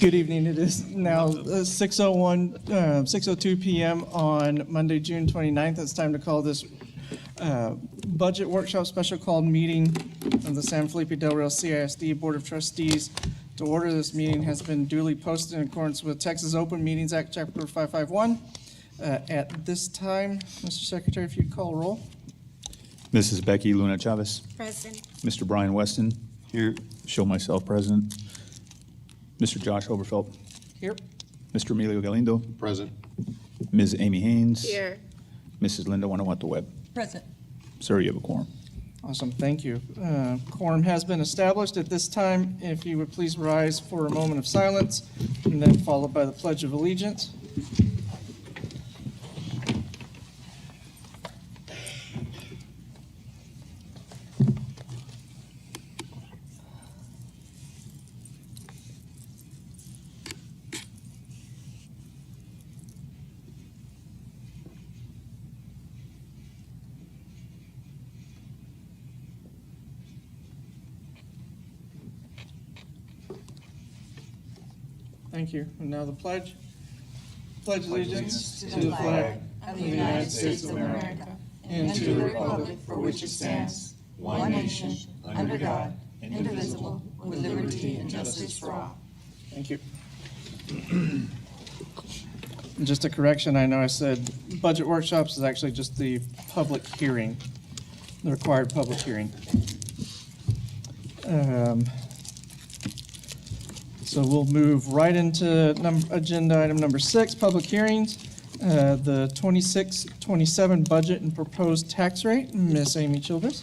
Good evening. It is now 6:02 p.m. on Monday, June 29th. It's time to call this budget workshop special called meeting of the San Felipe Del Rio CISD Board of Trustees to order. This meeting has been duly posted in accordance with Texas Open Meetings Act, Chapter 551. At this time, Mr. Secretary, if you'd call roll. Mrs. Becky Luna Chavez. Present. Mr. Brian Weston. Here. Show myself present. Mr. Josh Oberfelt. Here. Mr. Emilio Galindo. Present. Ms. Amy Haynes. Here. Mrs. Linda Wanahuato-Webb. Present. Sir, you have a quorum. Awesome, thank you. Quorum has been established. At this time, if you would please rise for a moment of silence and then followed by the Pledge of Allegiance. Thank you. And now the pledge. Pledge allegiance to the flag of the United States of America and to the republic for which it stands, one nation, under God, indivisible, with liberty and justice for all. Thank you. And just a correction, I know I said budget workshops is actually just the public hearing, the required public hearing. So we'll move right into agenda item number 6, public hearings. The 26-27 budget and proposed tax rate. Miss Amy Childress.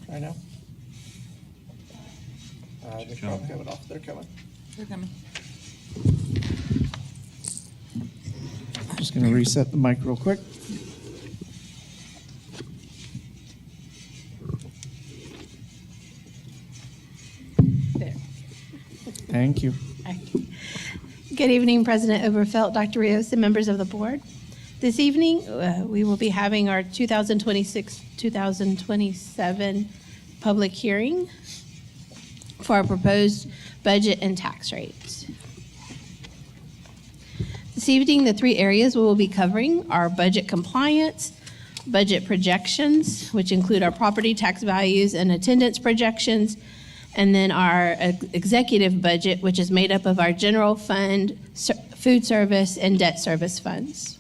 Try now. They're coming off. They're coming. They're coming. Just going to reset the mic real quick. There. Thank you. Good evening, President Oberfelt, Dr. Rios, and members of the board. This evening, we will be having our 2026-2027 public hearing for our proposed budget and tax rates. This evening, the 3 areas we will be covering are budget compliance, budget projections, which include our property tax values and attendance projections, and then our executive budget, which is made up of our general fund, food service, and debt service funds.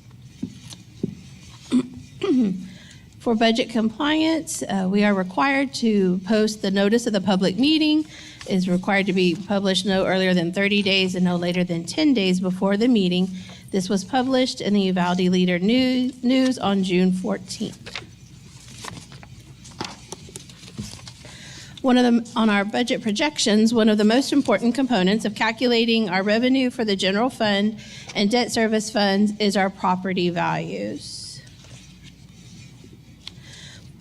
For budget compliance, we are required to post the notice of the public meeting. It is required to be published no earlier than 30 days and no later than 10 days before the meeting. This was published in the Uvalde Leader News on June 14th. On our budget projections, one of the most important components of calculating our revenue for the general fund and debt service funds is our property values.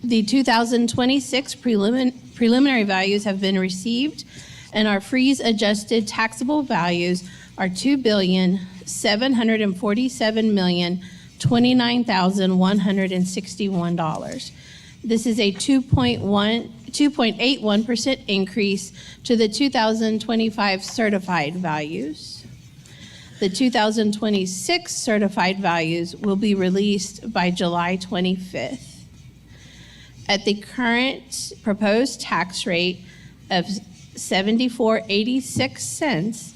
The 2026 preliminary values have been received, and our freeze-adjusted taxable values are $2,747,029,161. This is a 2.81% increase to the 2025 certified values. The 2026 certified values will be released by July 25th. At the current proposed tax rate of 74.86 cents,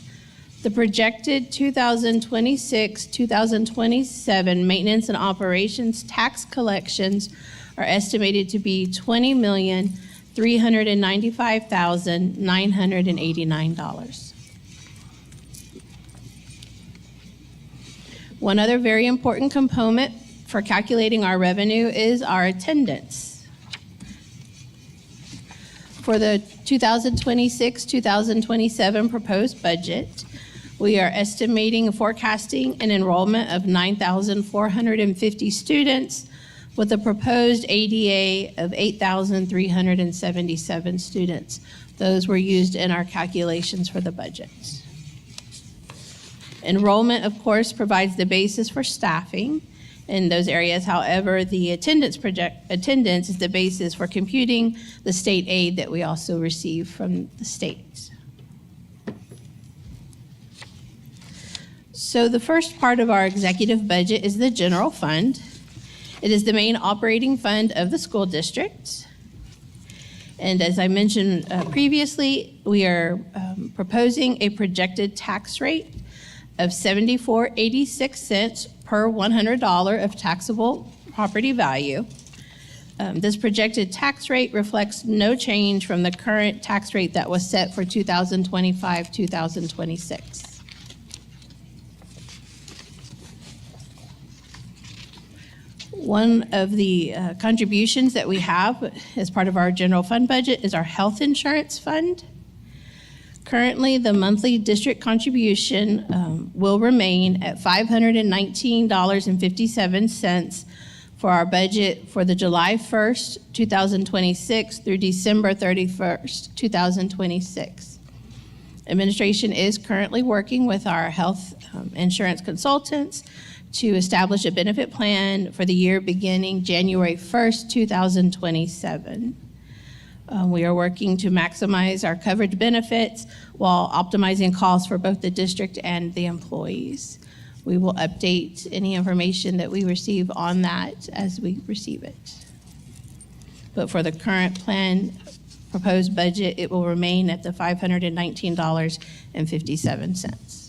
the projected 2026-2027 maintenance and operations tax collections are estimated to be $20,395,989. One other very important component for calculating our revenue is our attendance. For the 2026-2027 proposed budget, we are estimating and forecasting an enrollment of 9,450 students with a proposed ADA of 8,377 students. Those were used in our calculations for the budgets. Enrollment, of course, provides the basis for staffing in those areas. However, the attendance is the basis for computing the state aid that we also receive from the states. So the first part of our executive budget is the general fund. It is the main operating fund of the school district. And as I mentioned previously, we are proposing a projected tax rate of $74.86 per $100 of taxable property value. This projected tax rate reflects no change from the current tax rate that was set for 2025-2026. One of the contributions that we have as part of our general fund budget is our health insurance fund. Currently, the monthly district contribution will remain at $519.57 for our budget for the July 1st, 2026 through December 31st, 2026. Administration is currently working with our health insurance consultants to establish a benefit plan for the year beginning January 1st, 2027. We are working to maximize our coverage benefits while optimizing costs for both the district and the employees. We will update any information that we receive on that as we receive it. But for the current plan, proposed budget, it will remain at the $519.57.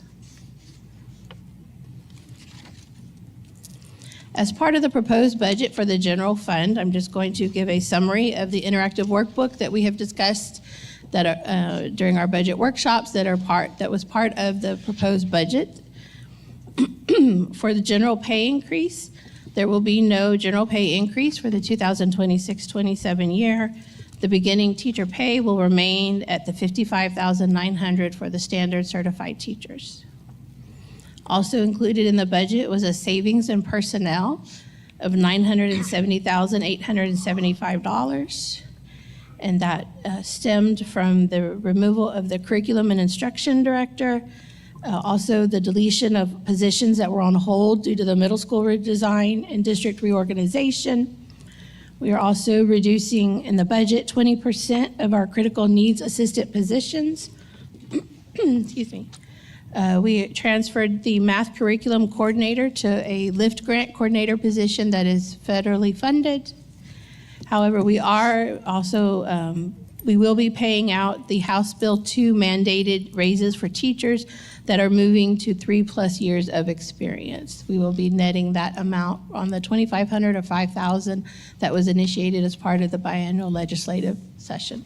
As part of the proposed budget for the general fund, I'm just going to give a summary of the interactive workbook that we have discussed that are, during our budget workshops that was part of the proposed budget. For the general pay increase, there will be no general pay increase for the 2026-27 year. The beginning teacher pay will remain at the $55,900 for the standard certified teachers. Also included in the budget was a savings in personnel of $970,875. And that stemmed from the removal of the curriculum and instruction director, also the deletion of positions that were on hold due to the middle school redesign and district reorganization. We are also reducing in the budget 20% of our critical needs assistant positions. Excuse me. We transferred the math curriculum coordinator to a LIFT grant coordinator position that is federally funded. However, we are also, we will be paying out the House Bill 2 mandated raises for teachers that are moving to 3+ years of experience. We will be netting that amount on the $2,500 or $5,000 that was initiated as part of the biannual legislative session.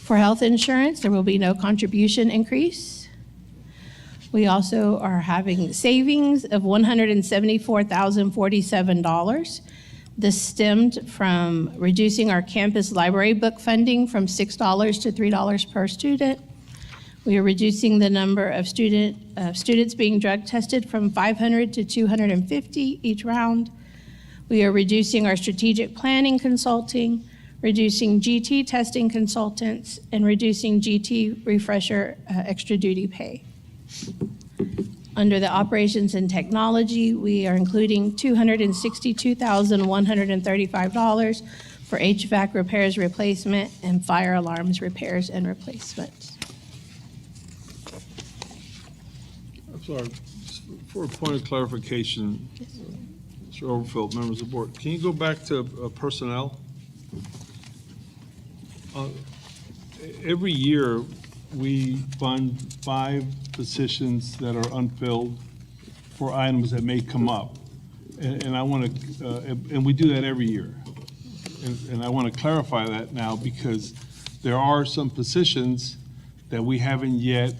For health insurance, there will be no contribution increase. We also are having savings of $174,047. This stemmed from reducing our campus library book funding from $6 to $3 per student. We are reducing the number of students being drug tested from 500 to 250 each round. We are reducing our strategic planning consulting, reducing GT testing consultants, and reducing GT refresher extra duty pay. Under the operations and technology, we are including $262,135 for HVAC repairs, replacement, and fire alarms repairs and replacement. I'm sorry, for a point of clarification, Mr. Overfield, members of the board, can you go back to personnel? Every year, we fund 5 positions that are unfilled for items that may come up. And I want to, and we do that every year. And I want to clarify that now because there are some positions that we haven't yet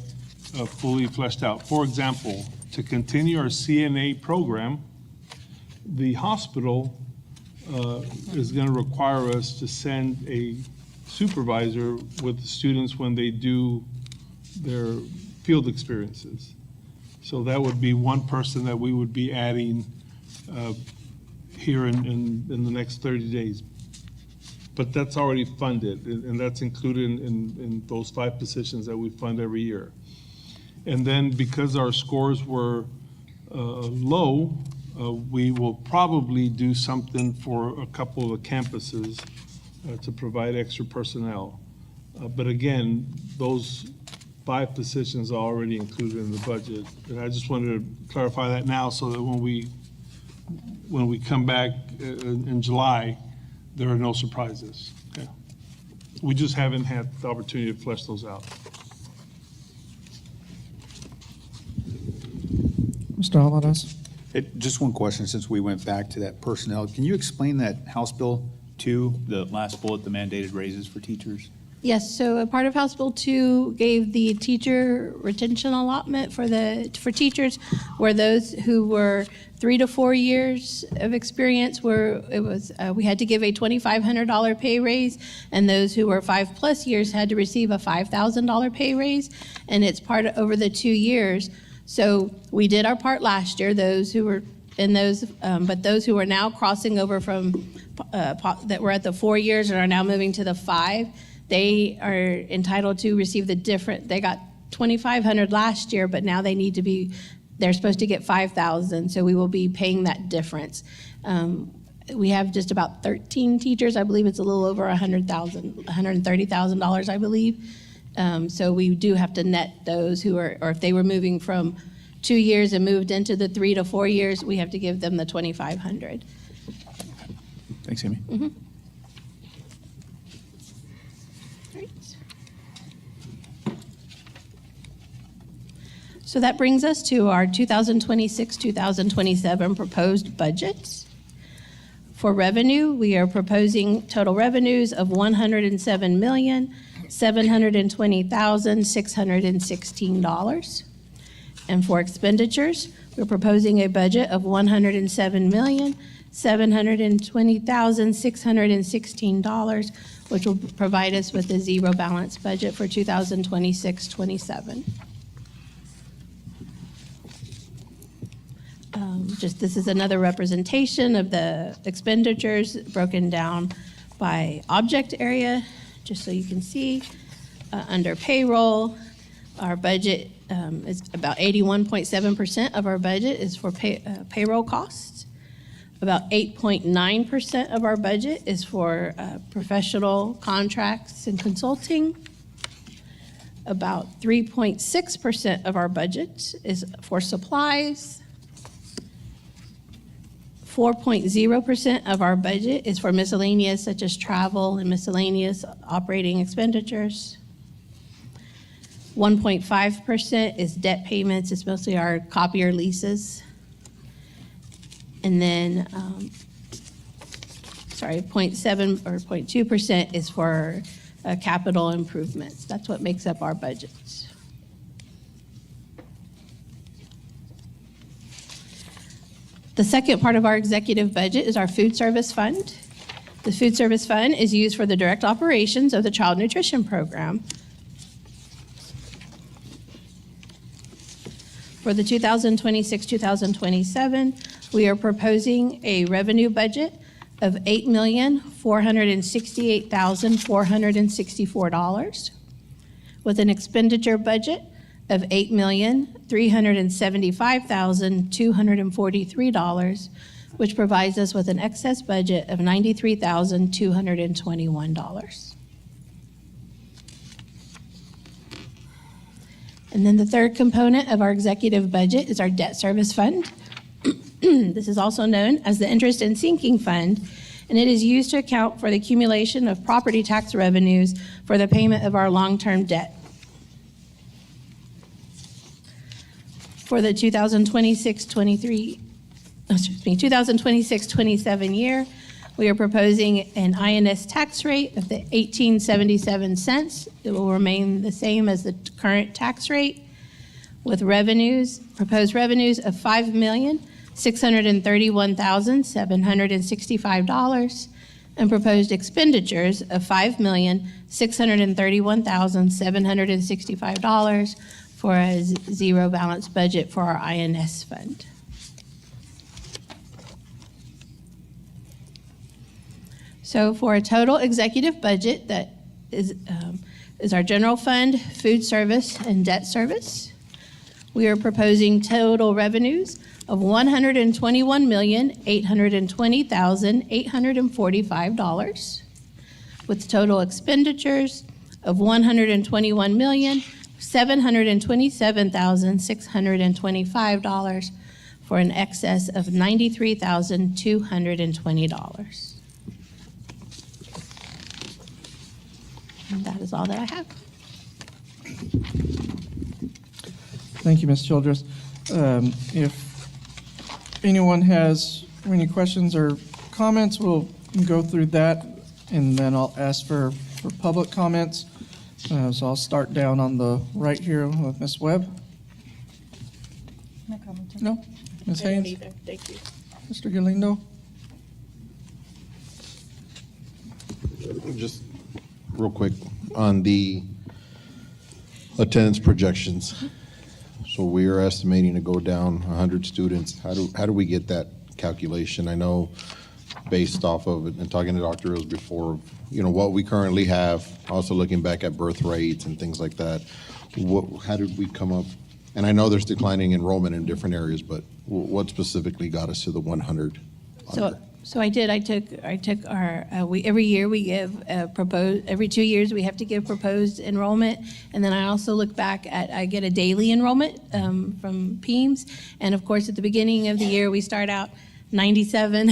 fully fleshed out. For example, to continue our CNA program, the hospital is going to require us to send a supervisor with the students when they do their field experiences. So that would be one person that we would be adding here in the next 30 days. but that's already funded, and that's included in those 5 positions that we fund every year. And then because our scores were low, we will probably do something for a couple of campuses to provide extra personnel. But again, those 5 positions are already included in the budget. And I just wanted to clarify that now so that when we come back in July, there are no surprises. Okay. We just haven't had the opportunity to flesh those out. Mr. Aladas? Just one question, since we went back to that personnel. Can you explain that House Bill 2, the last bullet, the mandated raises for teachers? Yes, so a part of House Bill 2 gave the teacher retention allotment for teachers, where those who were 3 to 4 years of experience we had to give a $2,500 pay raise, and those who were 5+ years had to receive a $5,000 pay raise, and it's part of over the 2 years. So we did our part last year, those who were in those, but those who are now crossing over from, that were at the 4 years and are now moving to the 5, they are entitled to receive they got $2,500 last year, but now they're supposed to get $5,000, so we will be paying that difference. We have just about 13 teachers, I believe it's a little over $130,000, I believe. So we do have to net those who are, or if they were moving from 2 years and moved into the 3 to 4 years, we have to give them the $2,500. Thanks, Amy. Mm-hmm. Great. So that brings us to our 2026-2027 proposed budgets. For revenue, we are proposing total revenues of $107,720,616. And for expenditures, we're proposing a budget of $107,720,616, which will provide us with a zero balance budget for 2026-27. This is another representation of the expenditures broken down by object area, just so you can see. Under payroll, our budget is about 81.7% of our budget is for payroll costs. About 8.9% of our budget is for professional contracts and consulting. About 3.6% of our budget is for supplies. 4.0% of our budget is for miscellaneous, such as travel and miscellaneous operating expenditures. 1.5% is debt payments. It's mostly our copier leases. And then, 0.7 or 0.2% is for capital improvements. That's what makes up our budgets. The second part of our executive budget is our food service fund. The food service fund is used for the direct operations of the child nutrition program. For the 2026-2027, we are proposing a revenue budget of $8,468,464, with an expenditure budget of $8,375,243, which provides us with an excess budget of $93,221. And then the third component of our executive budget is our debt service fund. This is also known as the interest and sinking fund, and it is used to account for the accumulation of property tax revenues for the payment of our long-term debt. For the 2026-27 year, we are proposing an INS tax rate of the 18.77 cents. It will remain the same as the current tax rate, with proposed revenues of $5,631,765 and proposed expenditures of $5,631,765 for a zero balance budget for our INS fund. So for a total executive budget that is our general fund, food service, and debt service, we are proposing total revenues of $121,820,845, with total expenditures of $121,727,625, for an excess of $93,220. And that is all that I have. Thank you, Ms. Childress. If anyone has any questions or comments, we'll go through that, and then I'll ask for public comments. So I'll start down on the right here with Ms. Webb. No comment. No? Ms. Haynes? Thank you. Mr. Galindo? Just real quick, on the attendance projections. So we are estimating to go down 100 students. How do we get that calculation? I know based off of it, and talking to Dr. Rios before, what we currently have, also looking back at birth rates and things like that, how did we come up? And I know there's declining enrollment in different areas, but what specifically got us to the 100? So I did. I took our. Every year we give every 2 years we have to give proposed enrollment, and then I also look back at. I get a daily enrollment from PEAMS, and of course at the beginning of the year we start out 97,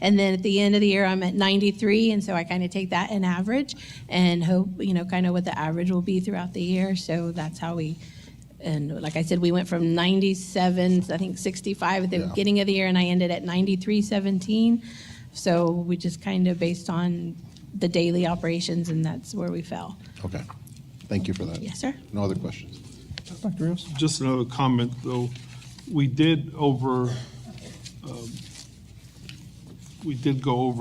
and then at the end of the year I'm at 93, and so I kind of take that an average and hope kind of what the average will be throughout the year. So that's how we. And like I said, we went from 97, I think 65 at the beginning of the year, and I ended at 93.17. So we just kind of based on the daily operations, and that's where we fell. Okay, thank you for that. Yes, sir. No other questions? Dr. Rios? Just another comment, though. We did go over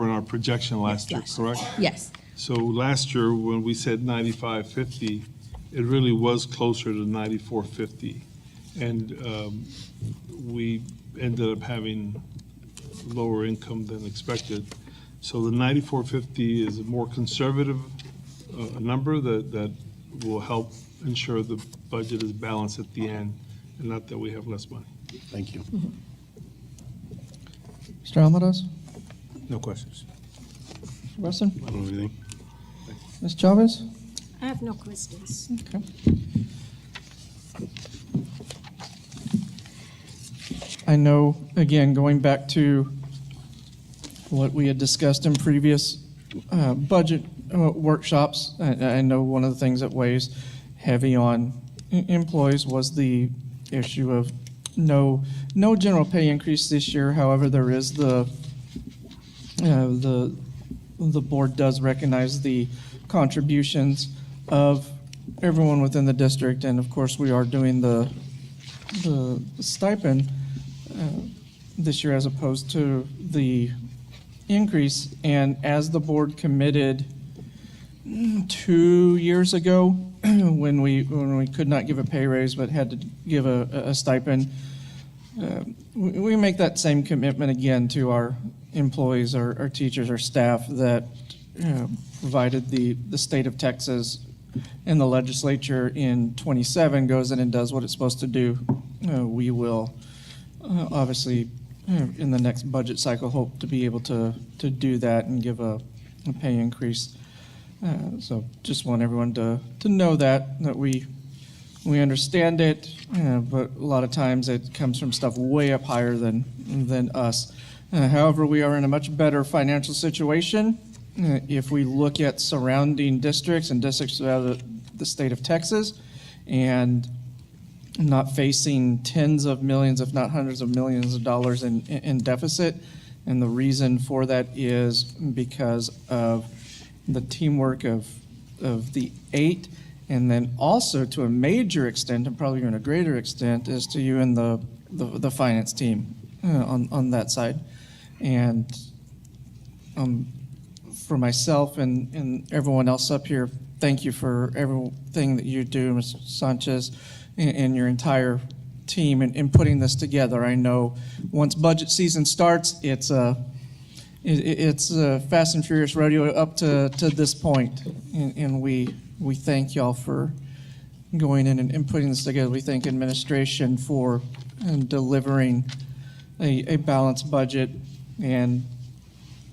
in our projection last year, correct? Yes. So last year, when we said 95.50, it really was closer to 94.50. And we ended up having lower income than expected. So the 94.50 is a more conservative number that will help ensure the budget is balanced at the end, and not that we have less money. Thank you. Mr. Almaraz? No questions. Mr. Wesson? I don't know anything. Ms. Chavez? I have no questions. Okay. I know, again, going back to what we had discussed in previous budget workshops, I know one of the things that weighs heavy on employees was the issue of no general pay increase this year. However, there is the board does recognize the contributions of everyone within the district, and of course, we are doing the stipend this year as opposed to the increase. And as the board committed 2 years ago, when we could not give a pay raise but had to give a stipend, we make that same commitment again to our employees, our teachers, our staff, that provided the state of Texas and the legislature in 27 goes in and does what it's supposed to do. We will obviously in the next budget cycle hope to be able to do that and give a pay increase. So just want everyone to know that we understand it, but a lot of times it comes from stuff way up higher than us. However, we are in a much better financial situation if we look at surrounding districts and districts throughout the state of Texas, and not facing tens of millions, if not hundreds of millions of dollars in deficit. And the reason for that is because of the teamwork of the 8, and then also to a major extent, and probably even a greater extent, is to you and the finance team on that side. And for myself and everyone else up here, thank you for everything that you do, Mr. Sanchez, and your entire team in putting this together. I know once budget season starts, it's a it's a fast and furious rodeo up to this point, and we thank y'all for going in and putting this together. We thank administration for delivering a balanced budget, and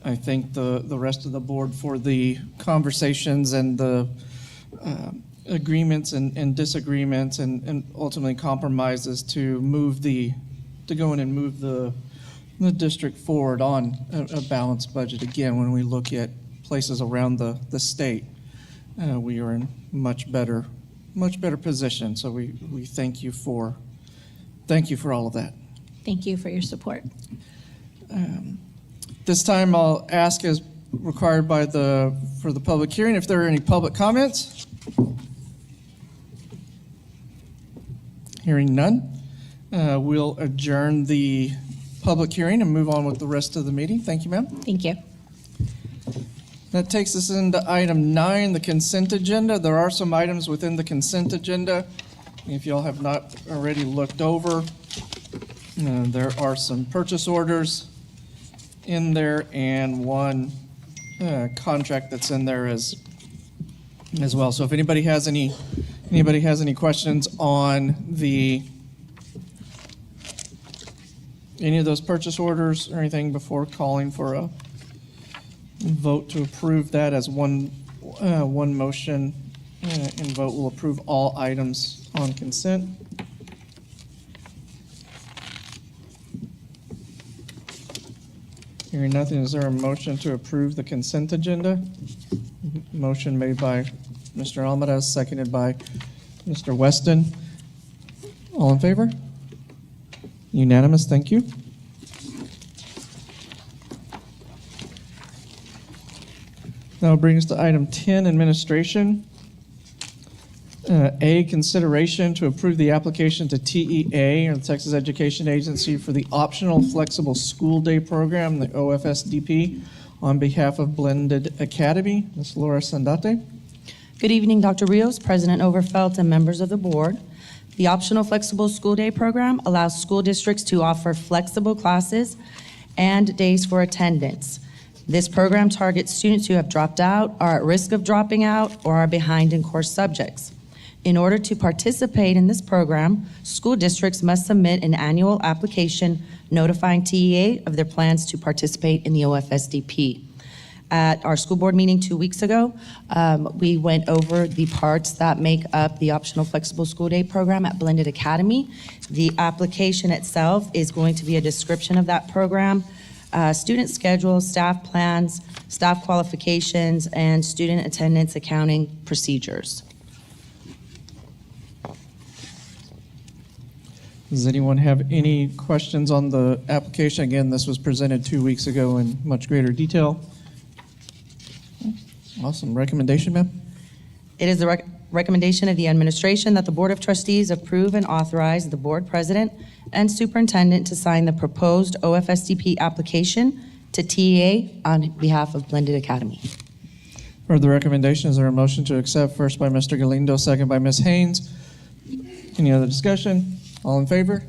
I thank the rest of the board for the conversations and the agreements and disagreements and ultimately compromises to go in and move the district forward on a balanced budget. Again, when we look at places around the state, we are in much better position. So we thank you for all of that. Thank you for your support. This time I'll ask, as required for the public hearing, if there are any public comments. Hearing none, we'll adjourn the public hearing and move on with the rest of the meeting. Thank you, ma'am. Thank you. That takes us into item 9, the consent agenda. There are some items within the consent agenda. If y'all have not already looked over, there are some purchase orders in there and one contract that's in there as well. So if anybody has any questions on any of those purchase orders or anything before calling for a vote to approve that as one motion and vote, will approve all items on consent. Hearing nothing, is there a motion to approve the consent agenda? Motion made by Mr. Almaraz, seconded by Mr. Weston. All in favor? Unanimous, thank you. That will bring us to item 10, administration. A, consideration to approve the application to TEA, or the Texas Education Agency, for the optional flexible school day program, the OFSDP, on behalf of Blended Academy. Ms. Laura Sandate. Good evening, Dr. Rios, President Overfelt, and members of the board. The optional flexible school day program allows school districts to offer flexible classes and days for attendance. This program targets students who have dropped out, are at risk of dropping out, or are behind in course subjects. In order to participate in this program, school districts must submit an annual application notifying TEA of their plans to participate in the OFSDP. At our school board meeting 2 weeks ago, we went over the parts that make up the optional flexible school day program at Blended Academy. The application itself is going to be a description of that program, student schedules, staff plans, staff qualifications, and student attendance accounting procedures. Does anyone have any questions on the application? Again, this was presented 2 weeks ago in much greater detail. Awesome. Recommendation, ma'am? It is the recommendation of the administration that the Board of Trustees approve and authorize the board president and superintendent to sign the proposed OFSDP application to TEA on behalf of Blended Academy. For the recommendation, is there a motion to accept? First by Mr. Galindo, second by Ms. Haynes. Any other discussion? All in favor?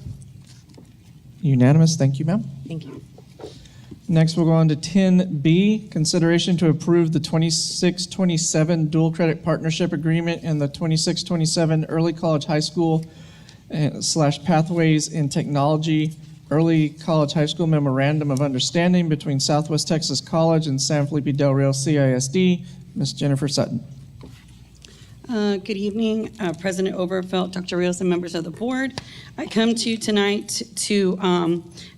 Unanimous. Thank you, ma'am. Thank you. Next, we'll go on to 10B, consideration to approve the 26-27 dual credit partnership agreement and the 26-27 early college high school / pathways in technology early college high school memorandum of understanding between Southwest Texas College and San Felipe Del Rio CISD. Ms. Jennifer Sutton. Good evening, President Overfelt, Dr. Rios, and members of the board. I come to you tonight to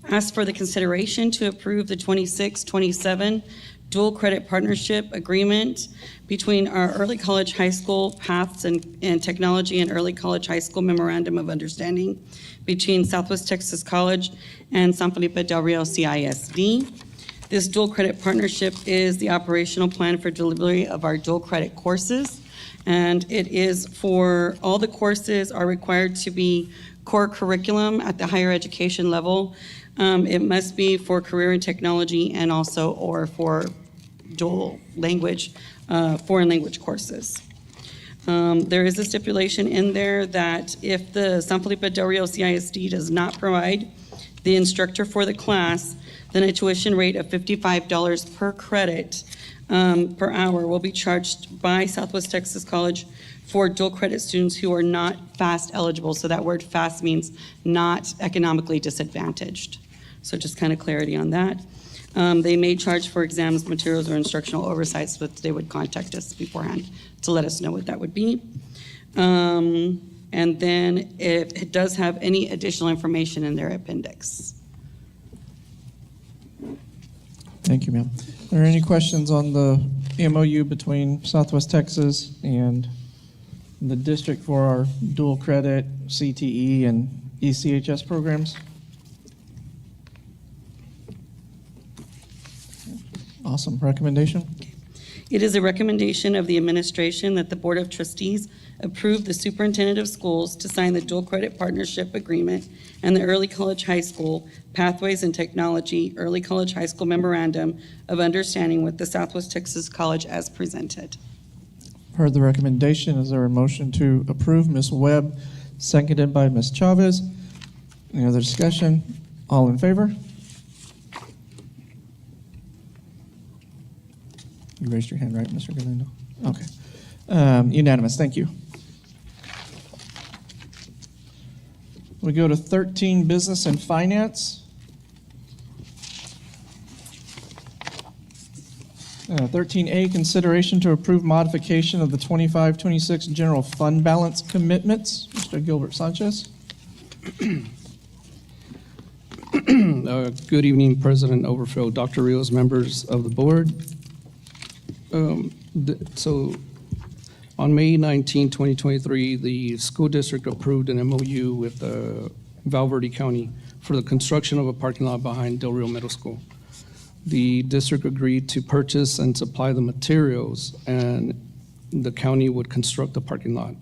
ask for the consideration to approve the 26-27 dual credit partnership agreement between our early college high school paths and technology and early college high school memorandum of understanding between Southwest Texas College and San Felipe Del Rio CISD. This dual credit partnership is the operational plan for delivery of our dual credit courses. And it is for all the courses are required to be core curriculum at the higher education level. It must be for career and technology and also or for dual language, foreign language courses. There is a stipulation in there that if the San Felipe Del Rio CISD does not provide the instructor for the class, then a tuition rate of $55 per credit per hour will be charged by Southwest Texas College for dual credit students who are not FAST eligible. So that word FAST means not economically disadvantaged. So just kind of clarity on that. They may charge for exams, materials, or instructional oversights, but they would contact us beforehand to let us know what that would be. And then it does have any additional information in their appendix. Thank you, ma'am. Are there any questions on the MOU between Southwest Texas and the district for our dual credit, CTE, and ECHS programs? Awesome. Recommendation? It is a recommendation of the administration that the Board of Trustees approve the superintendent of schools to sign the dual credit partnership agreement and the Early College High School Pathways and Technology Early College High School Memorandum of Understanding with the Southwest Texas College as presented. Heard the recommendation. Is there a motion to approve? Ms. Webb, seconded by Ms. Chavez. Any other discussion? All in favor? You raised your hand, right, Mr. Galindo? Okay. Unanimous. Thank you. We go to 13, Business and Finance. 13A, consideration to approve modification of the 25-26 general fund balance commitments. Mr. Gilbert Sanchez. Good evening, President Overfield, Dr. Rios, members of the board. So on May 19, 2023, the school district approved an MOU with Val Verde County for the construction of a parking lot behind Del Rio Middle School. The district agreed to purchase and supply the materials, and the county would construct the parking lot.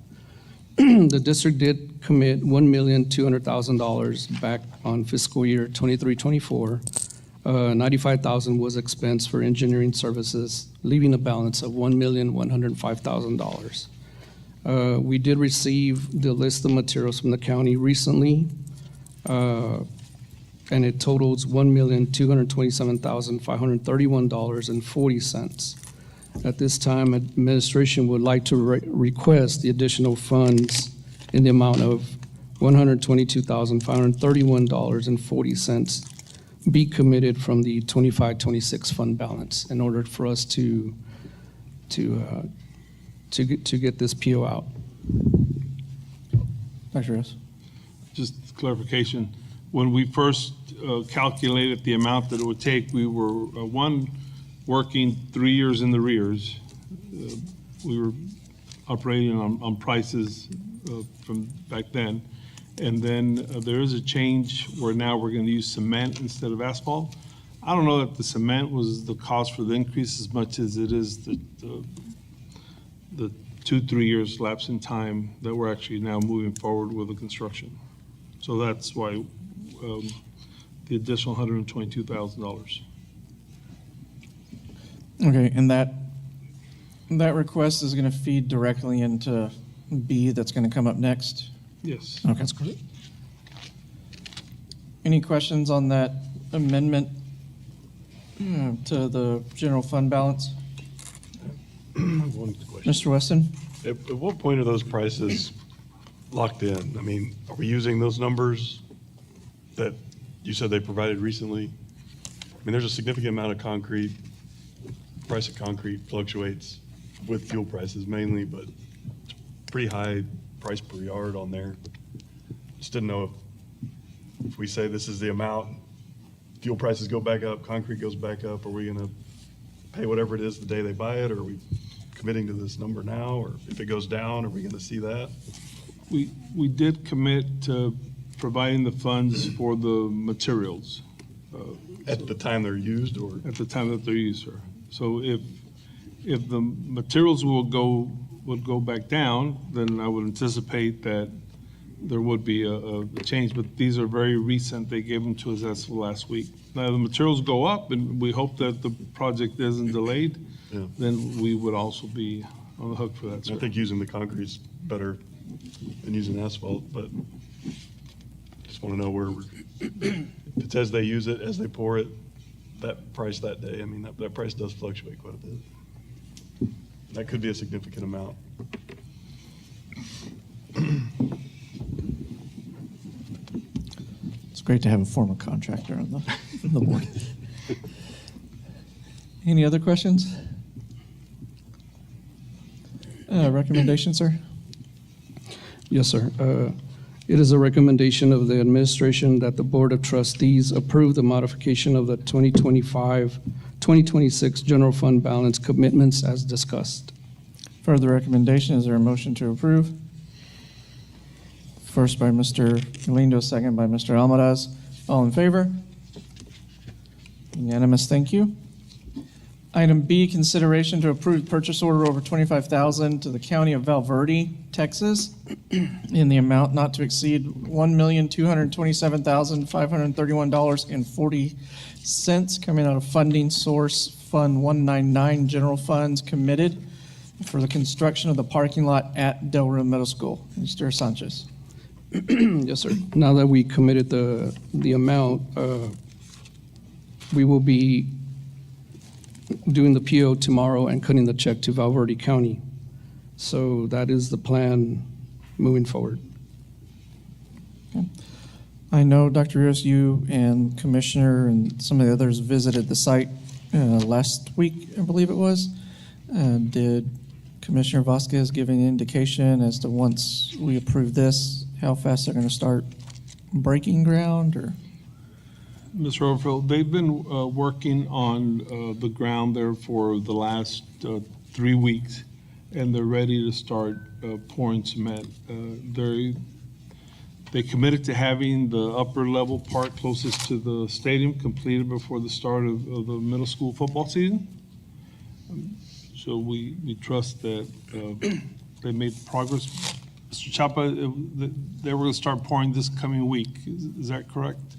The district did commit $1,200,000 back on fiscal year 23-24. $95,000 was expensed for engineering services, leaving a balance of $1,105,000. We did receive the list of materials from the county recently, and it totals $1,227,531.40. At this time, administration would like to request the additional funds in the amount of $122,531.40 be committed from the 25-26 fund balance in order for us to get this PO out. Dr. Rios. Just clarification, when we first calculated the amount that it would take, we were, working 3 years in the rears. We were operating on prices from back then. And then there is a change where now we're going to use cement instead of asphalt. I don't know that the cement was the cost for the increase as much as it is the 2-3 years lapse in time that we're actually now moving forward with the construction. So that's why the additional $122,000. Okay, and that request is going to feed directly into B that's going to come up next? Yes. Okay, that's great. Any questions on that amendment to the general fund balance? One question. Mr. Weston? At what point are those prices locked in? I mean, are we using those numbers that you said they provided recently? I mean, there's a significant amount of concrete. Price of concrete fluctuates with fuel prices mainly, but it's pretty high price per yard on there. Just didn't know if we say this is the amount, fuel prices go back up, concrete goes back up, are we gonna pay whatever it is the day they buy it, or are we committing to this number now, or if it goes down, are we gonna see that? We did commit to providing the funds for the materials. At the time they're used, or? At the time that they're used, sir. So if the materials would go back down, then I would anticipate that there would be a change, but these are very recent. They gave them to us as of last week. Now, the materials go up, and we hope that the project isn't delayed, Yeah. then we would also be on the hook for that, sir. I think using the concrete's better than using asphalt, but just want to know where, if it's as they use it, as they pour it, that price that day. I mean, that price does fluctuate quite a bit. That could be a significant amount. It's great to have a former contractor on the board. Any other questions? Recommendation, sir? Yes, sir. It is a recommendation of the administration that the Board of Trustees approve the modification of the 2025-2026 general fund balance commitments as discussed. Further recommendation, is there a motion to approve? First by Mr. Galindo, second by Mr. Almaraz. All in favor? Unanimous, thank you. Item B, consideration to approve purchase order over $25,000 to the County of Val Verde, Texas, in the amount not to exceed $1,227,531.40 coming out of funding source Fund 199 General Funds Committed for the construction of the parking lot at Del Rio Middle School. Mr. Sanchez. Yes, sir. Now that we committed the amount, we will be doing the PO tomorrow and cutting the check to Val Verde County. So that is the plan moving forward. I know, Dr. Rios, you and Commissioner and some of the others visited the site last week, I believe it was. Did Commissioner Vasquez give any indication as to once we approve this, how fast they're going to start breaking ground, or? Mr. Overfield, they've been working on the ground there for the last 3 weeks, and they're ready to start pouring cement. They committed to having the upper level part closest to the stadium completed before the start of the middle school football season. So we trust that they made progress. Mr. Chapa, they were going to start pouring this coming week. Is that correct?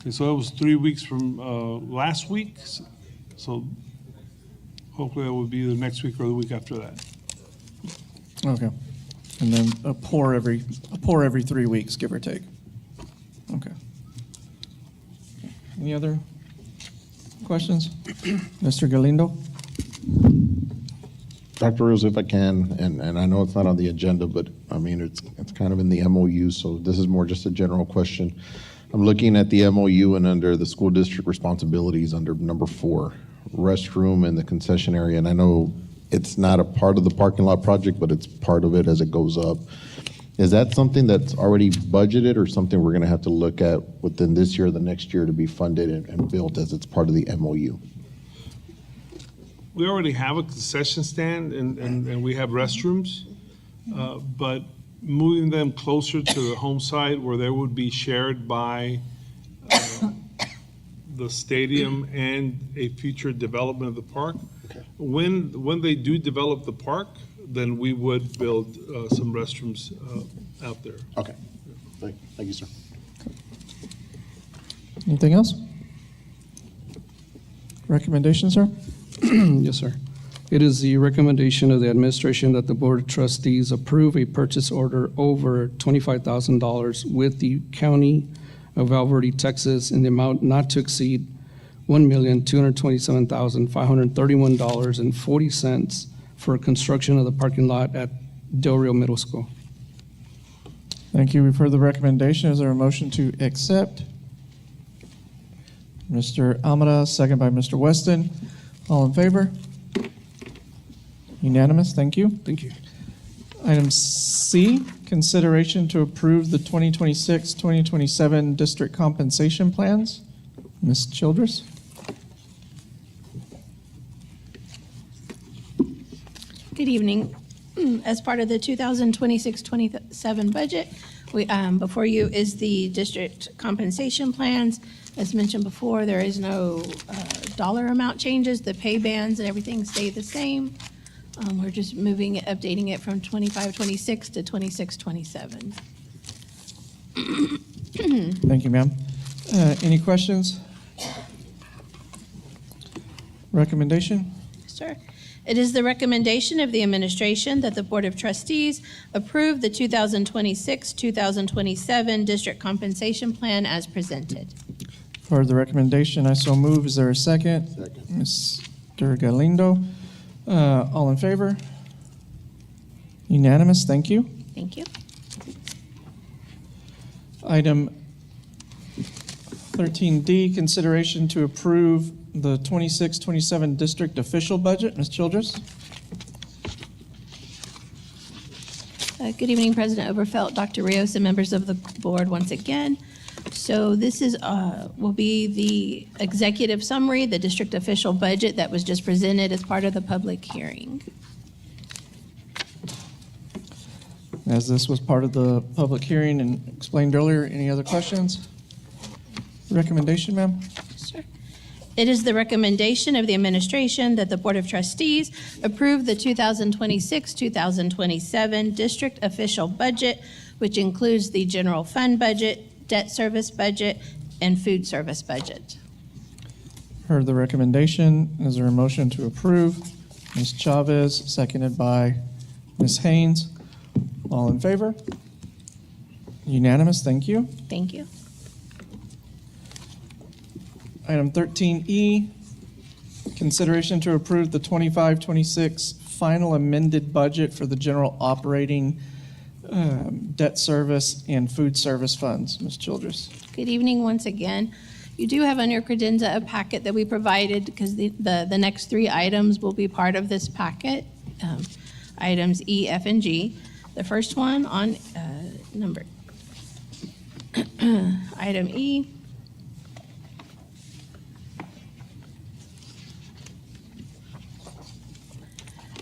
Okay, so it was 3 weeks from last week, so hopefully that will be the next week or the week after that. Okay. And then a pour every 3 weeks, give or take. Okay. Any other questions? Mr. Galindo? Dr. Rios, if I can, and I know it's not on the agenda, but I mean, it's kind of in the MOU, so this is more just a general question. I'm looking at the MOU and under the school district responsibilities under number 4, restroom and the concession area, and I know it's not a part of the parking lot project, but it's part of it as it goes up. Is that something that's already budgeted or something we're gonna have to look at within this year or the next year to be funded and built as it's part of the MOU? We already have a concession stand and we have restrooms, but moving them closer to the home site where they would be shared by the stadium and a future development of the park. When they do develop the park, then we would build some restrooms out there. Okay, thank you, sir. Anything else? Recommendation, sir? Yes, sir. It is the recommendation of the administration that the Board of Trustees approve a purchase order over $25,000 with the County of Val Verde, Texas, in the amount not to exceed $1,227,531.40 for construction of the parking lot at Del Rio Middle School. Thank you. We've heard the recommendation. Is there a motion to accept? Mr. Almada, second by Mr. Weston. All in favor? Unanimous. Thank you. Thank you. Item C, consideration to approve the 2026-2027 district compensation plans. Ms. Childress? Good evening. As part of the 2026-27 budget, before you is the district compensation plans. As mentioned before, there is no dollar amount changes. The pay bands and everything stay the same. We're just updating it from 25-26 to 26-27. Thank you, ma'am. Any questions? Recommendation? Sir. It is the recommendation of the administration that the Board of Trustees approve the 2026-2027 district compensation plan as presented. For the recommendation, I so move. Is there a second? Second. Mr. Galindo. All in favor? Unanimous, thank you. Thank you. Item 13D, consideration to approve the 26-27 district official budget. Ms. Childress? Good evening, President Overfelt, Dr. Rios, and members of the board once again. So this is, will be the executive summary, the district official budget that was just presented as part of the public hearing. As this was part of the public hearing and explained earlier, any other questions? Recommendation, ma'am? Sure. It is the recommendation of the administration that the Board of Trustees approve the 2026-2027 district official budget, which includes the general fund budget, debt service budget, and food service budget. Heard the recommendation. Is there a motion to approve? Ms. Chavez, seconded by Ms. Haynes. All in favor? Unanimous, thank you. Thank you. Item 13E, consideration to approve the 25-26 final amended budget for the general operating debt service and food service funds. Ms. Childress. Good evening once again. You do have on your credenza a packet that we provided because the next three items will be part of this packet, items E, F, and G. The first one on number item E.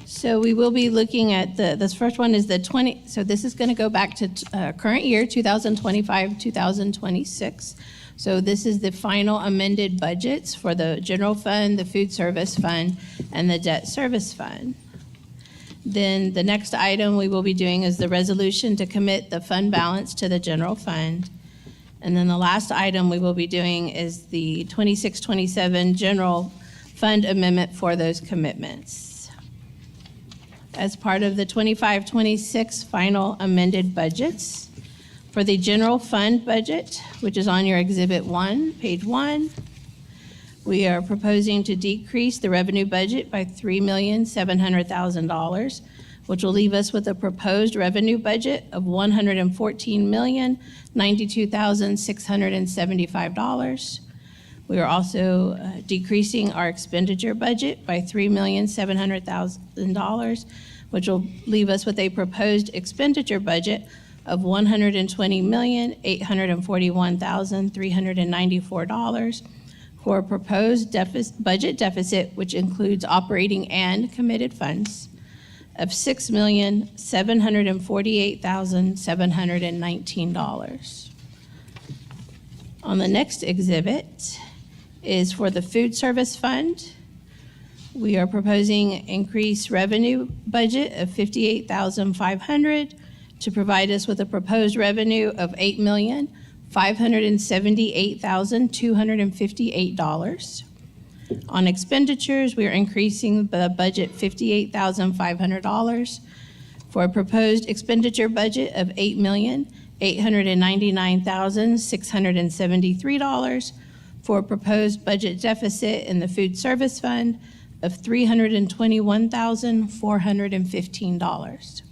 So we will be looking at this first one is the 20, so this is going to go back to current year, 2025, 2026. So this is the final amended budgets for the general fund, the food service fund, and the debt service fund. Then the next item we will be doing is the resolution to commit the fund balance to the general fund. And then the last item we will be doing is the 26-27 general fund amendment for those commitments. As part of the 25-26 final amended budgets, for the general fund budget, which is on your Exhibit 1, page 1, we are proposing to decrease the revenue budget by $3,700,000, which will leave us with a proposed revenue budget of $114,092,675. We are also decreasing our expenditure budget by $3,700,000, which will leave us with a proposed expenditure budget of $120,841,394 for a proposed budget deficit, which includes operating and committed funds, of $6,748,719. On the next exhibit is for the food service fund. We are proposing increased revenue budget of $58,500 to provide us with a proposed revenue of $8,578,258. On expenditures, we are increasing the budget $58,500 for a proposed expenditure budget of $8,899,673 for a proposed budget deficit in the food service fund of $321,415.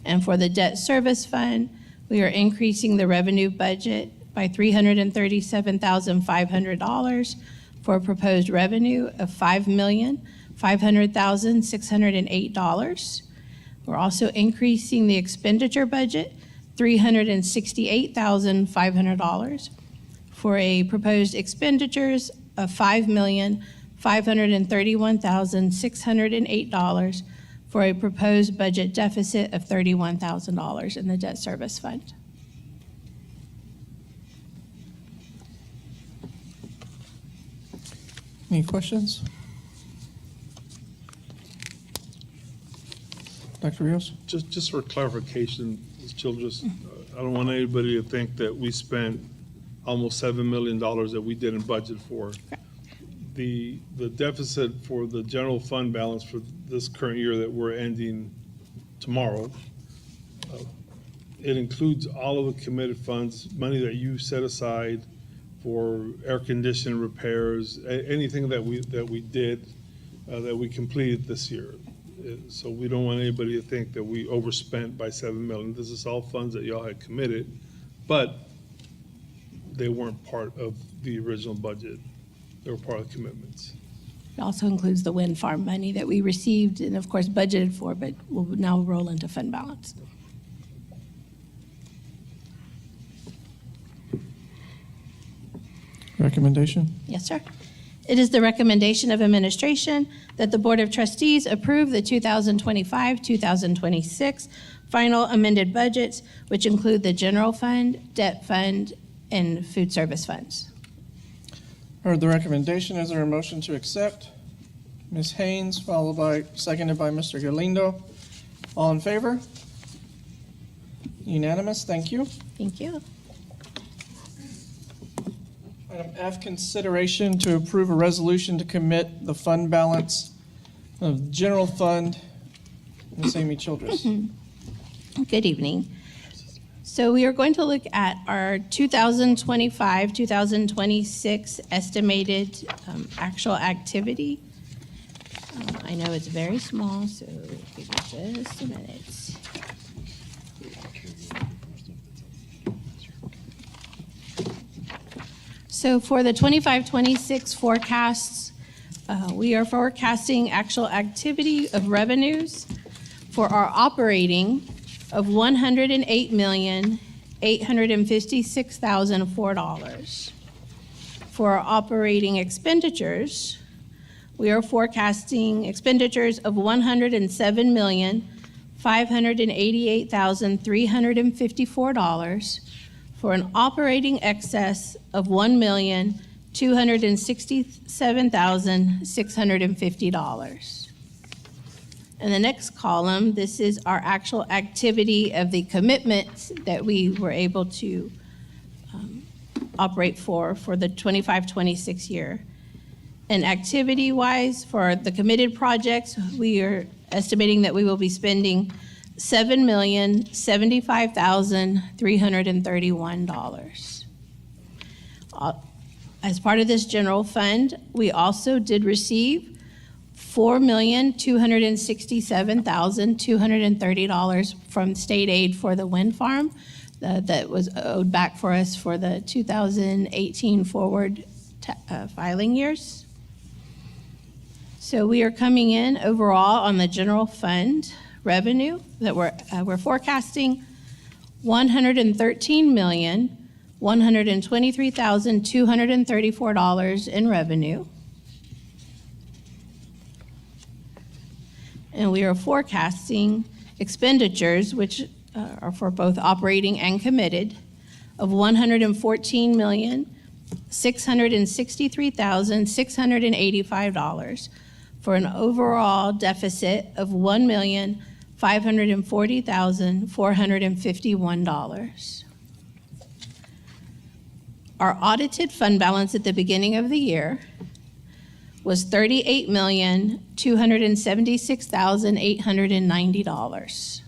And for the debt service fund, we are increasing the revenue budget by $337,500 for a proposed revenue of $5,500,608. We're also increasing the expenditure budget $368,500 for a proposed expenditures of $5,531,608 for a proposed budget deficit of $31,000 in the debt service fund. Any questions? Dr. Rios? Just for clarification, Ms. Childress, I don't want anybody to think that we spent almost $7 million that we didn't budget for. the deficit for the general fund balance for this current year that we're ending tomorrow, it includes all of the committed funds, money that you set aside for air conditioning repairs, anything that we did, that we completed this year. So we don't want anybody to think that we overspent by $7 million. This is all funds that y'all had committed, but they weren't part of the original budget. They were part of the commitments. It also includes the wind farm money that we received and of course budgeted for, but will now roll into fund balance. Recommendation? Yes, sir. It is the recommendation of administration that the Board of Trustees approve the 2025-2026 final amended budgets, which include the general fund, debt fund, and food service funds. Heard the recommendation. Is there a motion to accept? Ms. Haynes, seconded by Mr. Galindo. All in favor? Unanimous. Thank you. Thank you. Item F, consideration to approve a resolution to commit the fund balance of general fund. Ms. Amy Childress. Good evening. So we are going to look at our 2025-2026 estimated actual activity. I know it's very small, so give me just a minute. So for the 25-26 forecasts, we are forecasting actual activity of revenues for our operating of $108,856,004. For our operating expenditures, we are forecasting expenditures of $107,588,354 for an operating excess of $1,267,650. In the next column, this is our actual activity of the commitments that we were able to operate for the 25-26 year. And activity-wise, for the committed projects, we are estimating that we will be spending $7,075,331. As part of this general fund, we also did receive $4,267,230 from state aid for the wind farm that was owed back for us for the 2018 forward filing years. So we are coming in overall on the general fund revenue that we're forecasting $113,123,234 in revenue. And we are forecasting expenditures, which are for both operating and committed, of $114,663,685 for an overall deficit of $1,540,451. Our audited fund balance at the beginning of the year was $38,276,890.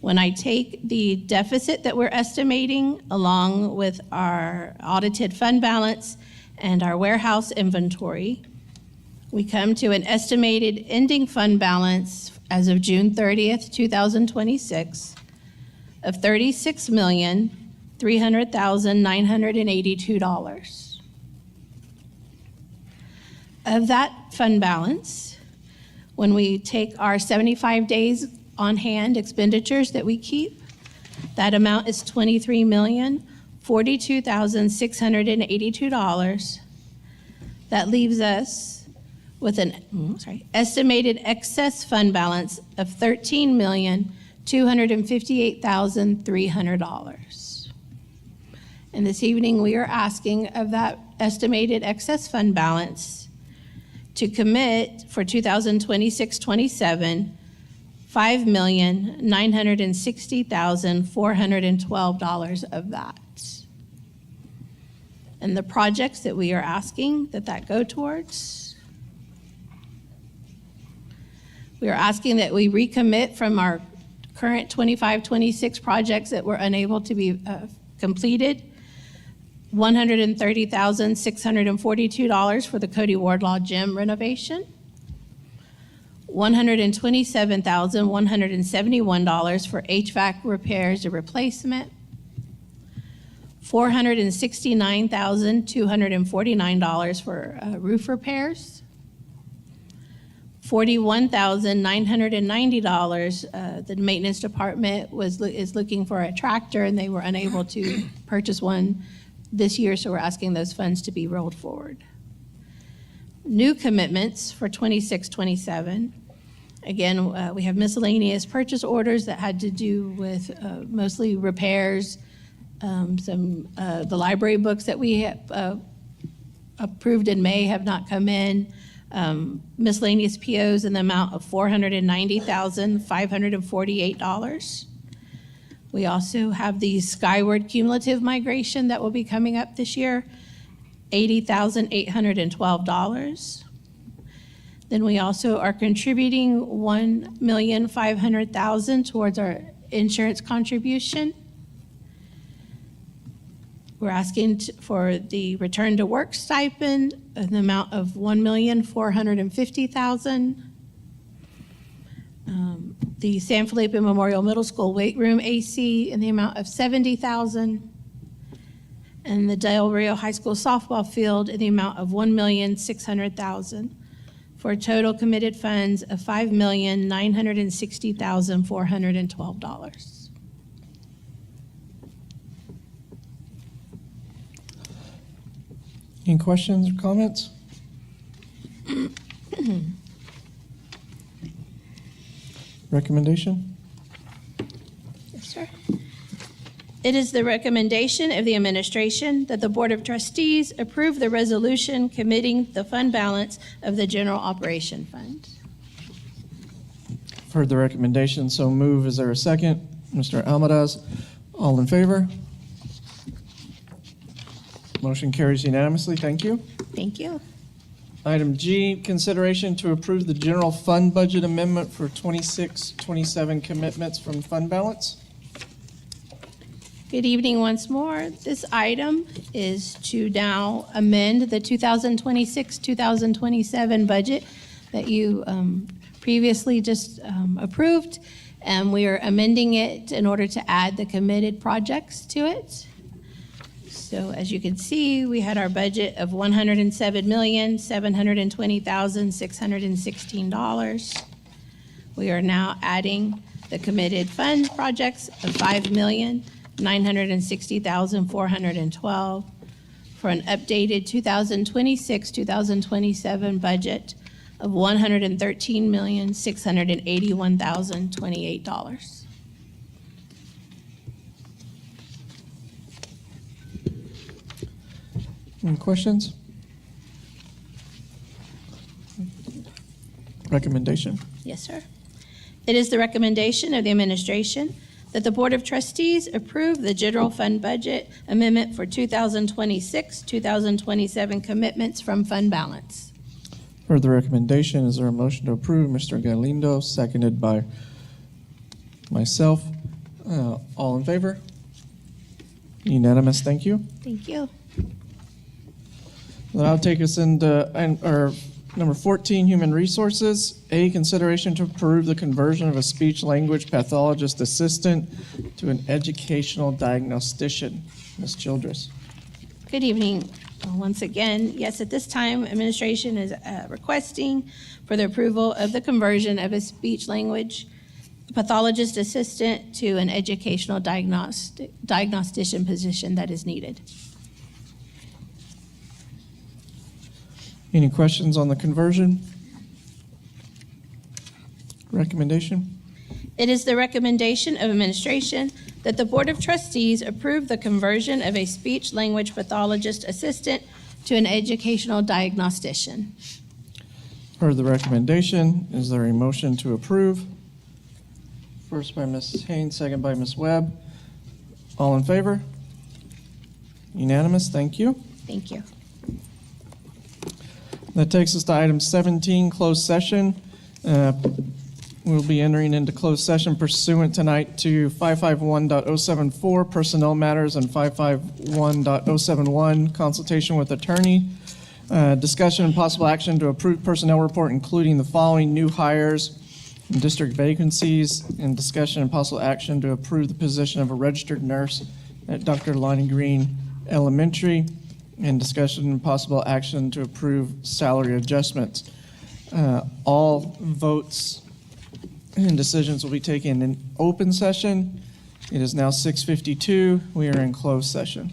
When I take the deficit that we're estimating along with our audited fund balance and our warehouse inventory, we come to an estimated ending fund balance as of June 30th, 2026 of $36,300,982. Of that fund balance, when we take our 75 days on hand expenditures that we keep, that amount is $23,042,682. That leaves us with an estimated excess fund balance of $13,258,300. And this evening, we are asking of that estimated excess fund balance to commit for 2026-27, $5,960,412 of that. And the projects that we are asking that go towards, we are asking that we recommit from our current 25-26 projects that were unable to be completed, $130,642 for the Cody Wardlaw Gym renovation, $127,171 for HVAC repairs or replacement, $469,249 for roof repairs, $41,990. The maintenance department is looking for a tractor, and they were unable to purchase one this year, so we're asking those funds to be rolled forward. New commitments for 26-27. Again, we have miscellaneous purchase orders that had to do with mostly repairs. The library books that we have, approved in May have not come in. Miscellaneous POs in the amount of $490,548. We also have the Skyward cumulative migration that will be coming up this year, $80,812. Then we also are contributing $1,500,000 towards our insurance contribution. We're asking for the return to work stipend in the amount of $1,450,000. The San Felipe Memorial Middle School weight room AC in the amount of $70,000. And the Del Rio High School softball field in the amount of $1,600,000 for a total committed funds of $5,960,412. Any questions or comments? Recommendation? Yes, sir. It is the recommendation of the administration that the Board of Trustees approve the resolution committing the fund balance of the General Operation Fund. I've heard the recommendation, so move. Is there a second? Mr. Almaraz, all in favor? Motion carries unanimously. Thank you. Thank you. Item G, consideration to approve the general fund budget amendment for 26-27 commitments from fund balance. Good evening once more. This item is to now amend the 2026-2027 budget that you previously just approved, and we are amending it in order to add the committed projects to it. So as you can see, we had our budget of $107,720,616. We are now adding the committed fund projects of $5,960,412 for an updated 2026-2027 budget of $113,681,028. Any questions? Recommendation? Yes, sir. It is the recommendation of the administration that the Board of Trustees approve the general fund budget amendment for 2026-2027 commitments from fund balance. Heard the recommendation. Is there a motion to approve? Mr. Galindo, seconded by myself. All in favor? Unanimous. Thank you. Thank you. That'll take us into our number 14, Human Resources. A, consideration to approve the conversion of a speech-language pathologist assistant to an educational diagnostician. Ms. Childress. Good evening. Once again, yes, at this time, administration is requesting for the approval of the conversion of a speech-language pathologist assistant to an educational diagnostician position that is needed. Any questions on the conversion? Recommendation? It is the recommendation of administration that the Board of Trustees approve the conversion of a speech-language pathologist assistant to an educational diagnostician. Heard the recommendation. Is there a motion to approve? First by Ms. Haynes, second by Ms. Webb. All in favor? Unanimous. Thank you. Thank you. That takes us to item 17, closed session. We'll be entering into closed session pursuant tonight to 551.074, personnel matters, and 551.071, consultation with attorney. Discussion and possible action to approve personnel report, including the following: new hires and district vacancies, and discussion and possible action to approve the position of a registered nurse at Dr. Lonnie Green Elementary, and discussion and possible action to approve salary adjustments. All votes and decisions will be taken in open session. It is now 6:52. We are in closed session.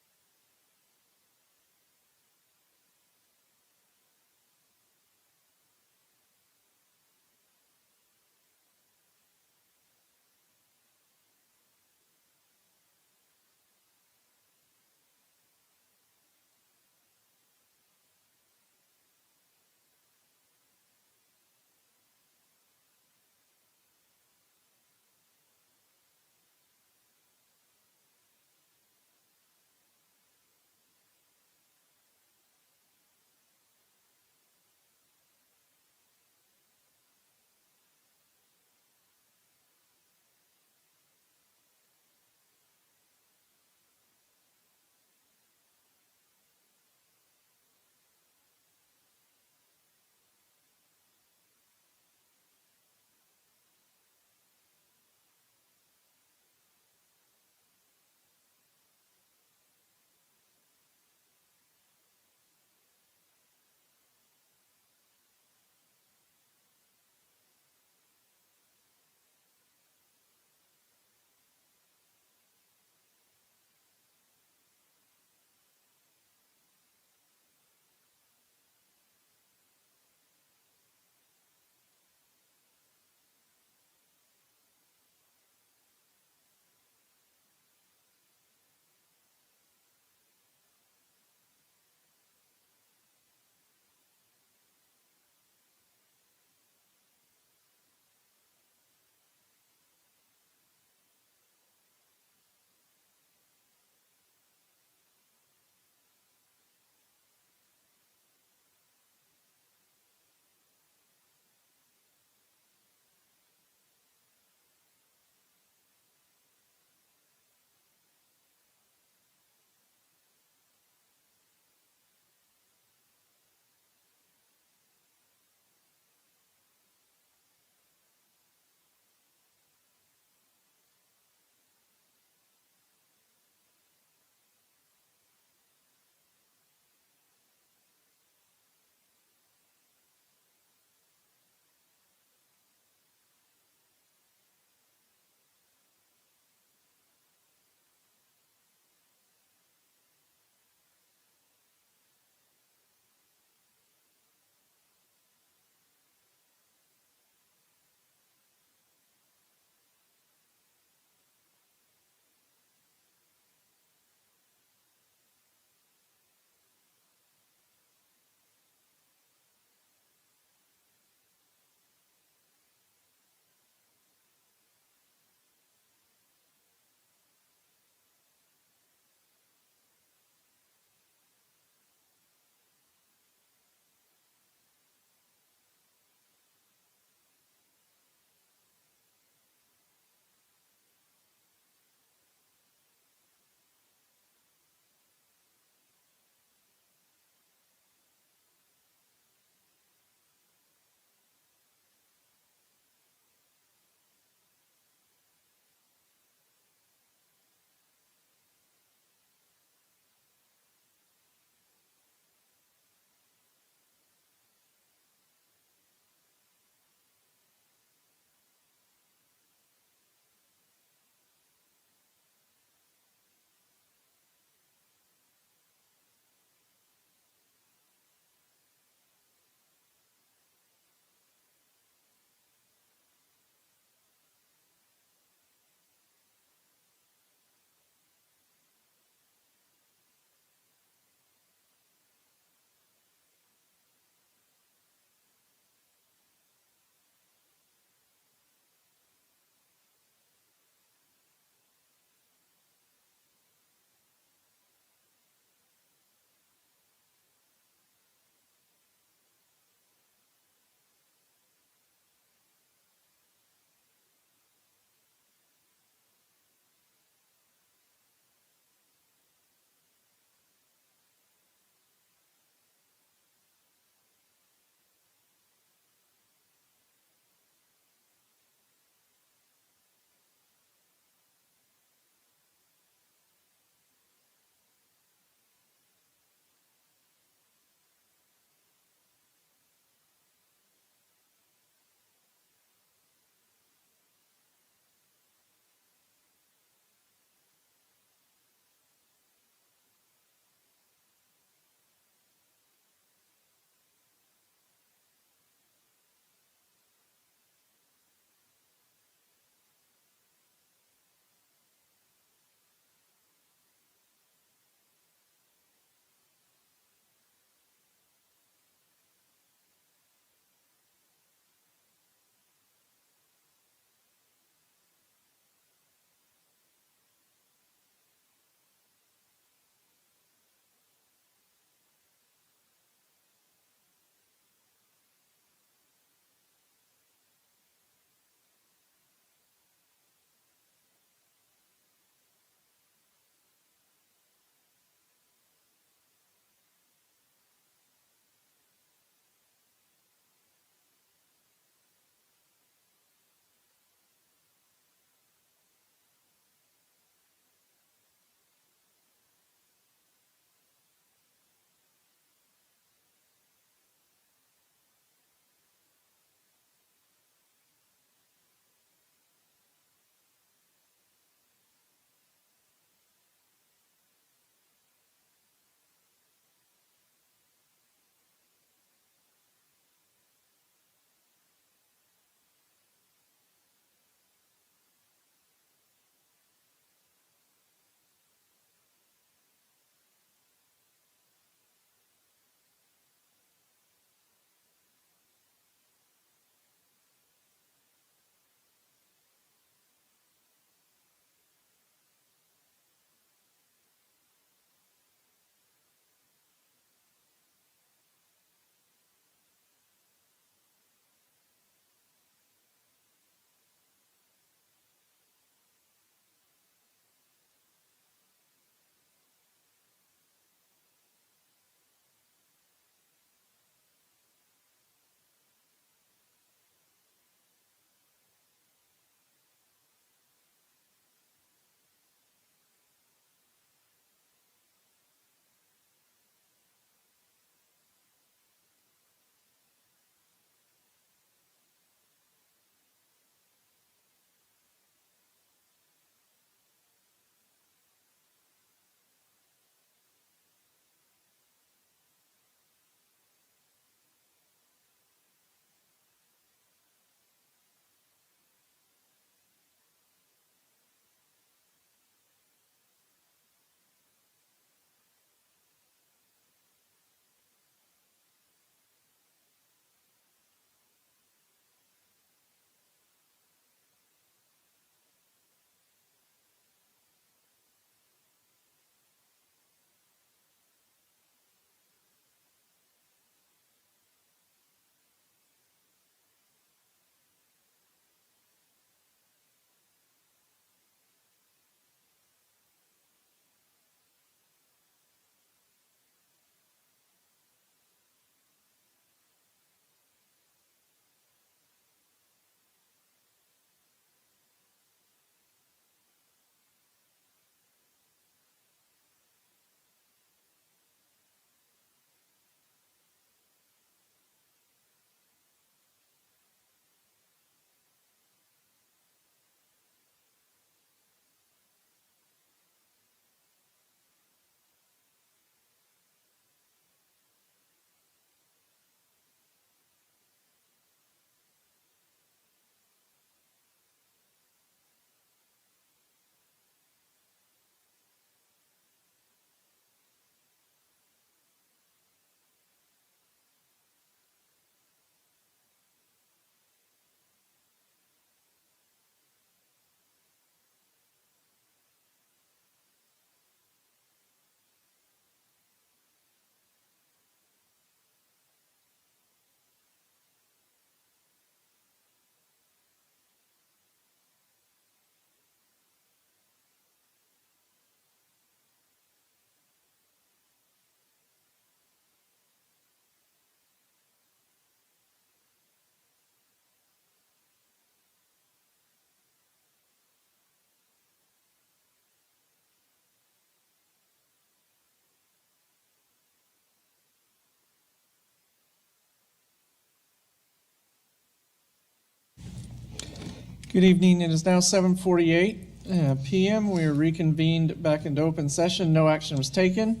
Good evening. It is now 7:48 PM. We are reconvened back into open session. No action was taken.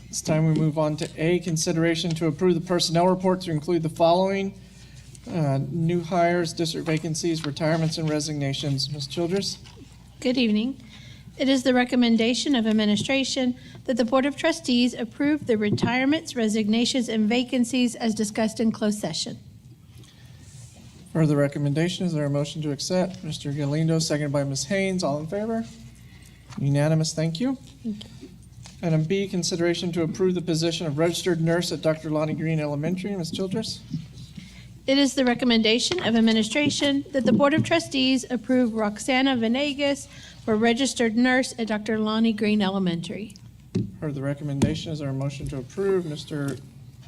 It's time we move on to A, consideration to approve the personnel report to include the following: new hires, district vacancies, retirements, and resignations. Ms. Childress? Good evening. It is the recommendation of administration that the Board of Trustees approve the retirements, resignations, and vacancies as discussed in closed session. For the recommendation, is there a motion to accept? Mr. Galindo, seconded by Ms. Haynes. All in favor? Unanimous, thank you. Item B, consideration to approve the position of registered nurse at Dr. Lonnie Green Elementary. Ms. Childress? It is the recommendation of administration that the Board of Trustees approve Roxana Venegas for registered nurse at Dr. Lonnie Green Elementary. Heard the recommendation, is there a motion to approve? Mr.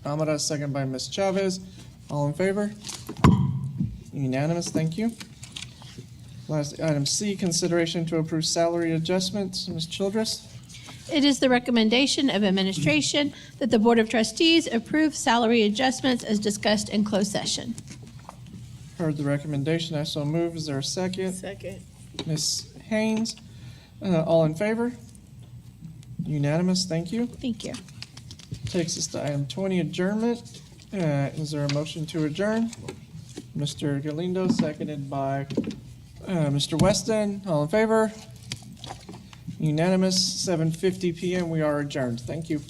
Amara, second by Ms. Chavez. All in favor? Unanimous, thank you. Last, item C, consideration to approve salary adjustments. Ms. Childress? It is the recommendation of administration that the Board of Trustees approve salary adjustments as discussed in closed session. Heard the recommendation, I so move. Is there a second? Second. Ms. Haynes, all in favor? Unanimous, thank you. Thank you. Takes us to item 20, adjournment. Is there a motion to adjourn? Mr. Galindo, seconded by Mr. Weston. All in favor? Unanimous, 7:50 PM. We are adjourned. Thank you.